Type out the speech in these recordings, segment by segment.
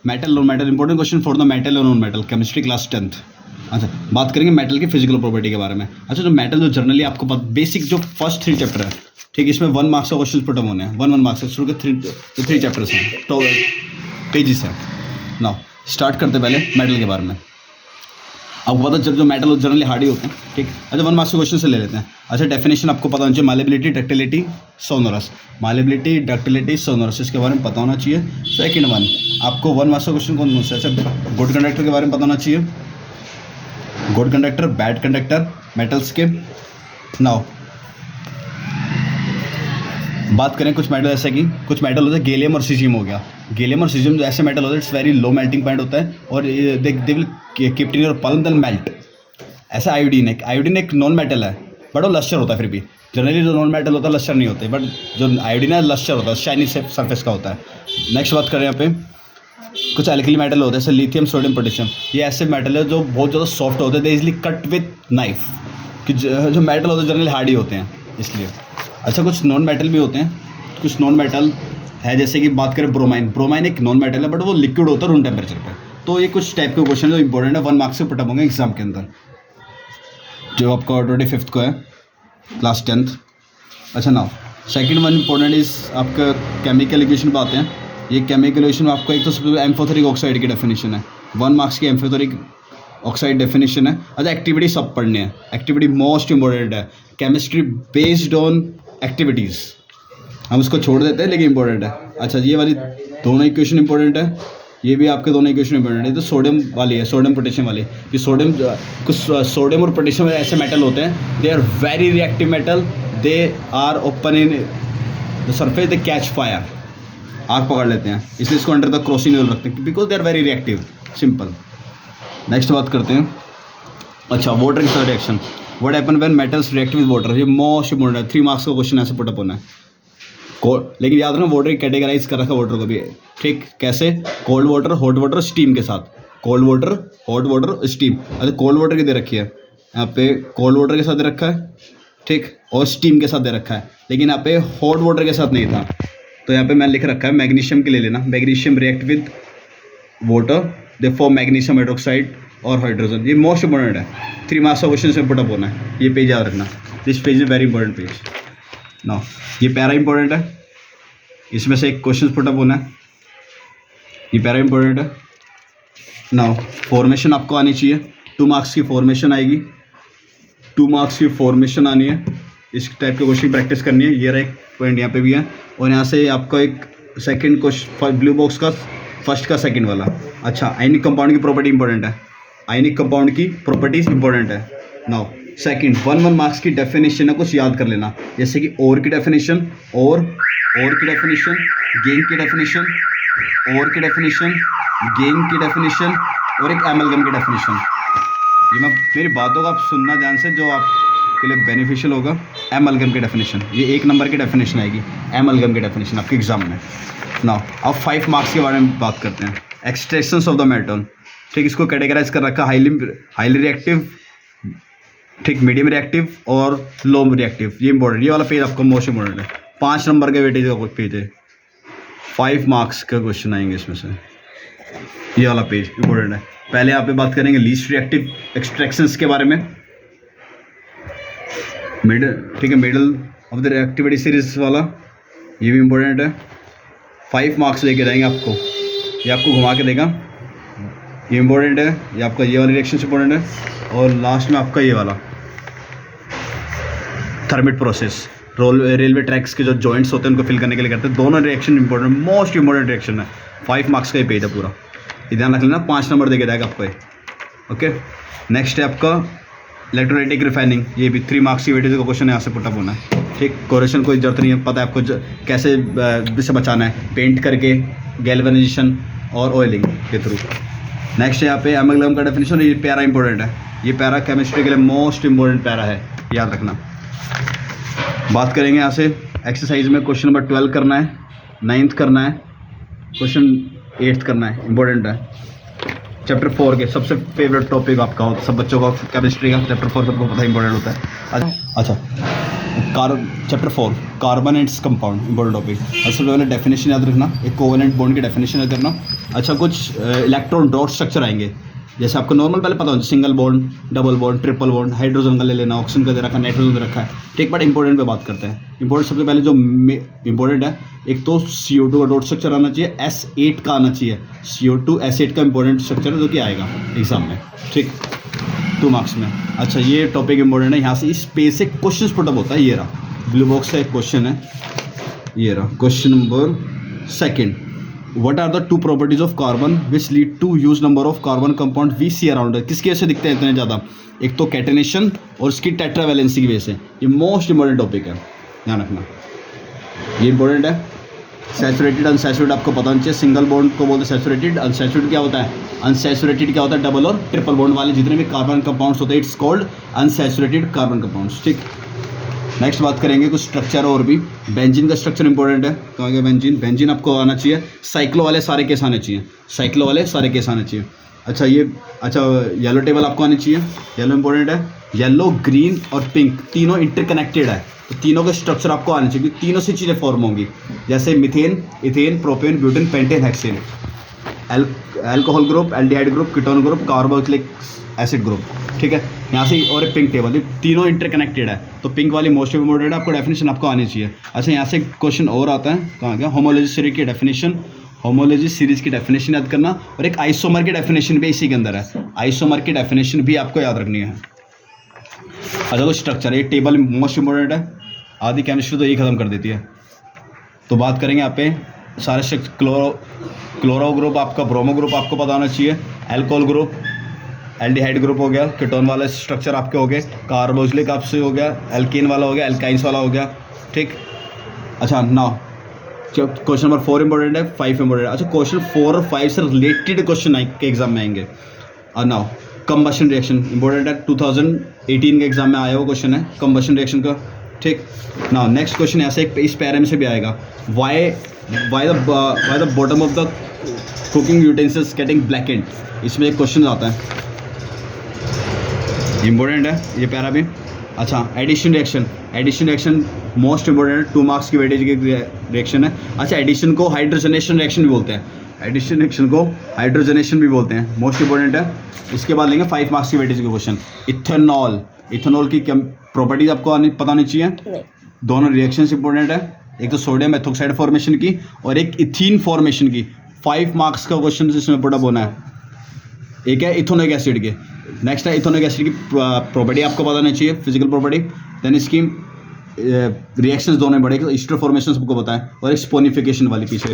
Metal non metal, important question for the metal और non metal, chemistry class 10th। अच्छा, बात करेंगे metal की फिजिकल प्रॉपर्टी के बारे में। अच्छा, जो मेटल जो जनरली आपको बेसिक जो फर्स्ट 3 चैप्टर है, ठीक, इसमें 1 मार्क्स का क्वेश्चन पुटअप होने हैं, 1 मार्क्स से शुरू के 3 चैप्टर्स हैं, तो पेजेस हैं। नाउ स्टार्ट करते पहले मेटल के बारे में। आपको पता चल जो मेटल जनरली हार्ड ही होते हैं, ठीक। अच्छा, 1 मार्क्स के क्वेश्चन से ले लेते हैं। अच्छा, डेफिनेशन आपको पता होना चाहिए, मालेबिलिटी, डक्टिलिटी, सोनोरस। मालेबिलिटी, डक्टिलिटी, सोनोरस, इसके बारे में पता होना चाहिए। सेकंड वन आपको 1 मार्क्स का क्वेश्चन कौन सा? अच्छा, गुड कंडक्टर के बारे में पता होना चाहिए, good conductor, bad conductor, metals के। नाउ बात करें कुछ मेटल ऐसे कि कुछ मेटल होते हैं, गैलियम और सीजियम हो गया। गैलियम और सीजियम जो ऐसे मेटल होते हैं, it's very low melting point होता है और they will keep in your palm, then melt. ऐसा आयोडीन है, आयोडीन एक नॉन मेटल है बट वो लश्चर होता है। फिर भी जनरली जो नॉन मेटल होता है लश्चर नहीं होते, बट जो आयोडीन है लश्चर होता है, शाइनी से सरफेस का होता है। नेक्स्ट बात करें यहाँ पे कुछ एल्कली मेटल होते हैं, जैसे लिथियम, सोडियम, पोटेशियम। ये ऐसे मेटल है जो बहुत ज़्यादा सॉफ्ट होते हैं, दे इजली कट विथ नाइफ। कि जो मेटल होते हैं जनरली हार्ड ही होते हैं, इसलिए। अच्छा, कुछ नॉन मेटल भी होते हैं, कुछ नॉन मेटल है, जैसे कि बात करें ब्रोमाइन। ब्रोमाइन एक नॉन मेटल है बट वो लिक्विड होता है रूम टेम्परेचर पे। तो ये कुछ टाइप के क्वेश्चन जो इंपॉर्टेंट है, 1 मार्क्स से पुटअप होंगे एग्जाम के अंदर, जो आपका 25 को है, क्लास 10th। अच्छा, now second one important is आपका केमिकल इक्वेशन पे आते हैं। ये केमिकल इक्वेशन में आपका एक तो सबसे एम्फोथेरिक ऑक्साइड की डेफिनेशन है, 1 मार्क्स की एम्फोथेरिक ऑक्साइड डेफिनेशन है। अच्छा, एक्टिविटी सब पढ़ने हैं, एक्टिविटी मोस्ट इंपॉर्टेंट है, केमिस्ट्री बेस्ड ऑन एक्टिविटीज़, हम उसको छोड़ देते हैं लेकिन इंपॉर्टेंट है। अच्छा, ये वाली दोनों इक्वेशन इंपॉर्टेंट है, ये भी आपके दोनों इक्वेशन इंपॉर्टेंट है। तो सोडियम वाली है, सोडियम पोटेशियम वाली। कि सोडियम, कुछ सोडियम और पोटेशियम ऐसे मेटल होते हैं, they are very reactive metal, they are open in the surface, they catch fire, आग पकड़ लेते हैं, इसलिए इसको अंडर द क्रोसिनोल रखते हैं, because they are very reactive, simple. Next बात करते हैं। अच्छा, वाटर की reaction, what happen when metals react with water, ये मोस्ट इंपॉर्टेंट है, 3 मार्क्स का क्वेश्चन ऐसे पुटअप होना है। लेकिन याद रखना, वाटर कैटेगराइज कर रखा है वाटर को भी, ठीक, कैसे? Cold water, hot water, steam के साथ। Cold water, hot water, steam. अच्छा, कोल्ड वाटर की दे रखी है यहाँ पे, कोल्ड वाटर के साथ दे रखा है, ठीक, और स्टीम के साथ दे रखा है, लेकिन यहाँ पे हॉट वाटर के साथ नहीं था। तो यहाँ पे मैं लिख रखा है मैग्नीशियम के ले लेना, magnesium react with water, they form magnesium hydroxide और हाइड्रोजन। ये मोस्ट इंपॉर्टेंट है, 3 मार्क्स का क्वेश्चन से पुटअप होना है, ये पेज याद रखना, this page is very important page. Now ये पैरा इंपॉर्टेंट है, इसमें से एक क्वेश्चन पुटअप होना है, ये पैरा इंपॉर्टेंट है। नाउ फॉर्मेशन आपको आनी चाहिए, 2 मार्क्स की फॉर्मेशन आएगी, 2 मार्क्स की फॉर्मेशन आनी है, इस टाइप के क्वेश्चन प्रैक्टिस करनी है। ये रहा एक पॉइंट यहाँ पे भी है, और यहाँ से आपका एक सेकंड क्वेश्चन ब्लू बॉक्स का फर्स्ट का सेकंड वाला। अच्छा, आयनिक कंपाउंड की प्रॉपर्टी इंपॉर्टेंट है, आयनिक कंपाउंड की प्रॉपर्टीज इंपॉर्टेंट है। नाउ सेकंड 1 मार्क्स की डेफिनेशन है, कुछ याद कर लेना, जैसे कि और की डेफिनेशन, और की डेफिनेशन, गेन की डेफिनेशन, और की डेफिनेशन, गेन की डेफिनेशन, और एक एमलगम की डेफिनेशन। ये मैं मेरी बातों का आप सुनना ध्यान से, जो आपके लिए बेनिफिशियल होगा। एमलगम की डेफिनेशन, ये 1 नंबर की डेफिनेशन आएगी, एमलगम की डेफिनेशन आपके एग्जाम में। नाउ अब 5 मार्क्स के बारे में बात करते हैं, एक्सट्रैक्शंस ऑफ द मेटल, ठीक, इसको कैटेगराइज कर रखा, हाईली रिएक्टिव, ठीक, मीडियम रिएक्टिव और लो रिएक्टिव। ये इंपॉर्टेंट, ये वाला पेज आपका मोस्ट इंपॉर्टेंट है, 5 नंबर के वेटेज का पेज है, 5 मार्क्स का क्वेश्चन आएंगे इसमें से, ये वाला पेज इंपॉर्टेंट है। पहले यहाँ पे बात करेंगे लीस्ट रिएक्टिव एक्सट्रैक्शंस के बारे में, मिडल, ठीक है, middle of the reactivity series वाला, ये भी इंपॉर्टेंट है, 5 मार्क्स लेके जाएंगे आपको, ये आपको घुमा के देगा, ये इंपॉर्टेंट है, ये आपका ये वाला रिएक्शन इंपॉर्टेंट है। और लास्ट में आपका ये वाला थर्मिट प्रोसेस, रेलवे ट्रैक्स के जो जॉइंट्स होते हैं उनको फिल करने के लिए करते हैं, दोनों reaction important, most important reaction है, 5 मार्क्स का ये पेज है पूरा, ये ध्यान रख लेना, 5 नंबर देके जाएगा आपको ये, ओके। नेक्स्ट है आपका इलेक्ट्रोलाइटिक रिफाइनिंग, ये भी 3 मार्क्स की वेटेज का क्वेश्चन यहाँ से पुटअप होना है, ठीक, कोरेशन कोई जरूरत नहीं है, पता है आपको कैसे इससे बचाना है, पेंट करके, गैल्वेनाइजेशन और ऑयलिंग के थ्रू। नेक्स्ट है यहाँ पे एमलगम का डेफिनेशन, ये पैरा इंपॉर्टेंट है, ये पैरा केमिस्ट्री के लिए मोस्ट इंपॉर्टेंट पैरा है, याद रखना। बात करेंगे यहाँ से एक्सरसाइज में, क्वेश्चन नंबर 12 करना है, 9th करना है, क्वेश्चन 8th करना है, इंपॉर्टेंट है। चैप्टर 4 के सबसे फेवरेट टॉपिक आपका हो, सब बच्चों का केमिस्ट्री का चैप्टर 4 सबको पता है इंपॉर्टेंट होता है। अच्छा, chapter 4 carbon and its compound, important topic. सबसे पहले डेफिनेशन याद रखना, एक कोवेलेंट बॉन्ड की डेफिनेशन याद करना। अच्छा, कुछ इलेक्ट्रॉन डॉट स्ट्रक्चर आएंगे, जैसे आपको नॉर्मल पहले पता हो, single bond, double bond, triple bond, hydrogen का ले लेना, ऑक्सीजन का दे रखा है, नाइट्रोजन दे रखा है। ठीक, बट इंपॉर्टेंट पे बात करते हैं। इंपॉर्टेंट सबसे पहले जो इंपॉर्टेंट है, एक तो CO2 का डॉट स्ट्रक्चर आना चाहिए, S8 का आना चाहिए। CO2 S8 का इंपॉर्टेंट स्ट्रक्चर है जो कि आएगा एग्जाम में, ठीक, 2 मार्क्स में। अच्छा, ये टॉपिक इंपॉर्टेंट है, यहाँ से इस पेज से क्वेश्चन पुटअप होता है। ये रहा ब्लू बॉक्स का एक क्वेश्चन है, ये रहा question number 2। What are the 2 properties of carbon which lead to huge number of carbon compound we see around? किसकी वजह से दिखते हैं इतने ज़्यादा? एक तो कैटेनेशन और इसकी टेट्रावैलेंसी की वजह से। ये मोस्ट इंपॉर्टेंट टॉपिक है, ध्यान रखना, ये इंपॉर्टेंट है। सैचुरेटेड अनसैचुरेटेड आपको पता होना चाहिए। सिंगल बॉन्ड को बोलते हैं सैचुरेटेड, अनसैचुरेटेड क्या होता है, अनसैचुरेटेड क्या होता है, डबल और ट्रिपल बॉन्ड वाले जितने भी कार्बन कंपाउंड्स होते हैं, it's called unsaturated carbon compounds. ठीक, नेक्स्ट बात करेंगे कुछ स्ट्रक्चर और भी। बेंजीन का स्ट्रक्चर इंपॉर्टेंट है, कहाँ गया बेंजीन? बेंजीन आपको आना चाहिए। साइक्लो वाले सारे केस आने चाहिए, साइक्लो वाले सारे केस आने चाहिए। अच्छा, येलो टेबल आपको आनी चाहिए, येलो इंपॉर्टेंट है। येलो, ग्रीन और पिंक तीनों इंटरकनेक्टेड है, तो तीनों का स्ट्रक्चर आपको आने चाहिए, तीनों से चीज़ें फॉर्म होंगी, जैसे methane, ethane, propane, butane, pentane, hexane. Alcohol group, aldehyde group, ketone group, carboxylic acid group. ठीक है, यहाँ से और एक पिंक टेबल, तीनों इंटरकनेक्टेड है, तो पिंक वाली मोस्ट इंपॉर्टेंट है, आपको डेफिनेशन आपको आनी चाहिए। अच्छा, यहाँ से क्वेश्चन और आता है, कहाँ गया? होमोलॉजी सीरीज की डेफिनेशन, होमोलॉजी सीरीज की डेफिनेशन याद करना, और एक आइसोमर की डेफिनेशन भी इसी के अंदर है, आइसोमर की डेफिनेशन भी आपको याद रखनी है। अच्छा, तो स्ट्रक्चर, ये टेबल मोस्ट इंपॉर्टेंट है, आधी केमिस्ट्री तो यही खत्म कर देती है। तो बात करेंगे यहाँ पे सारे क्लोरो ग्रुप आपका, ब्रोमो ग्रुप आपको पता होना चाहिए, अल्कोहल ग्रुप, एल्डिहाइड ग्रुप हो गया, कीटोन वाला स्ट्रक्चर आपके हो गए, कार्बोक्सिलिक आपसे हो गया, एल्केन वाला हो गया, एल्काइंस वाला हो गया। ठीक, अच्छा, नाउ क्वेश्चन नंबर 4 इंपॉर्टेंट है, 5 इंपॉर्टेंट है। अच्छा, क्वेश्चन 4 और 5 से रिलेटेड क्वेश्चन के एग्जाम में आएंगे। और नाउ कंबशन रिएक्शन इंपॉर्टेंट है, 2018 के एग्जाम में आया हुआ क्वेश्चन है कंबशन रिएक्शन का। ठीक, नाउ नेक्स्ट क्वेश्चन ऐसे इस पैरा में से भी आएगा, why the bottom of the cooking utensils getting blackened, इसमें एक क्वेश्चन आता है, इंपॉर्टेंट है ये पैरा भी। अच्छा, एडिशन रिएक्शन मोस्ट इंपॉर्टेंट है, 2 मार्क्स की वेटेज की रिएक्शन है। अच्छा, एडिशन को हाइड्रोजनेशन रिएक्शन भी बोलते हैं, एडिशन रिएक्शन को हाइड्रोजनेशन भी बोलते हैं, मोस्ट इंपॉर्टेंट है। इसके बाद लेंगे 5 मार्क्स की वेटेज के क्वेश्चन। इथेनॉल की प्रॉपर्टीज आपको पता नहीं चाहिए। दोनों रिएक्शंस इंपॉर्टेंट है, एक तो सोडियम एथोक्साइड फॉर्मेशन की और एक इथीन फॉर्मेशन की। 5 मार्क्स का क्वेश्चन इसमें पुटअप होना है। एक है इथेनोइक एसिड के, नेक्स्ट है इथेनोइक एसिड की प्रॉपर्टी आपको पता नहीं चाहिए, फिजिकल प्रॉपर्टी। देन इसकी रिएक्शंस दोनों बड़े, ईस्टर फॉर्मेशन सबको पता है, और एक स्पोनिफिकेशन वाली पीछे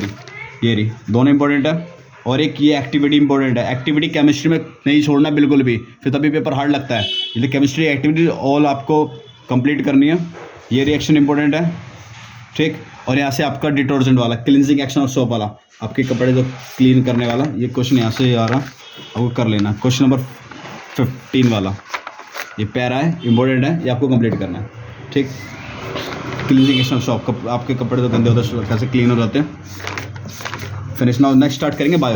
ये रही, दोनों इंपॉर्टेंट है। और एक ये एक्टिविटी इंपॉर्टेंट है, एक्टिविटी केमिस्ट्री में नहीं छोड़ना बिल्कुल भी, फिर तभी पेपर हार्ड लगता है। इसलिए केमिस्ट्री एक्टिविटी ऑल आपको कंप्लीट करनी है। ये रिएक्शन इंपॉर्टेंट है। ठीक, और यहाँ से आपका डिटर्जेंट वाला, क्लिनजिंग एक्शन ऑफ सोप वाला, आपके कपड़े जो क्लीन करने वाला, ये क्वेश्चन यहाँ से आ रहा, वो कर लेना। क्वेश्चन नंबर 15 वाला, ये पैरा है, इंपॉर्टेंट है, ये आपको कंप्लीट करना है। ठीक, क्लीनिंग एक्शन ऑफ सोप, आपके कपड़े तो गंदे होते हैं कैसे क्लीन हो जाते हैं। फिनिश। नाउ नेक्स्ट स्टार्ट करेंगे बायो।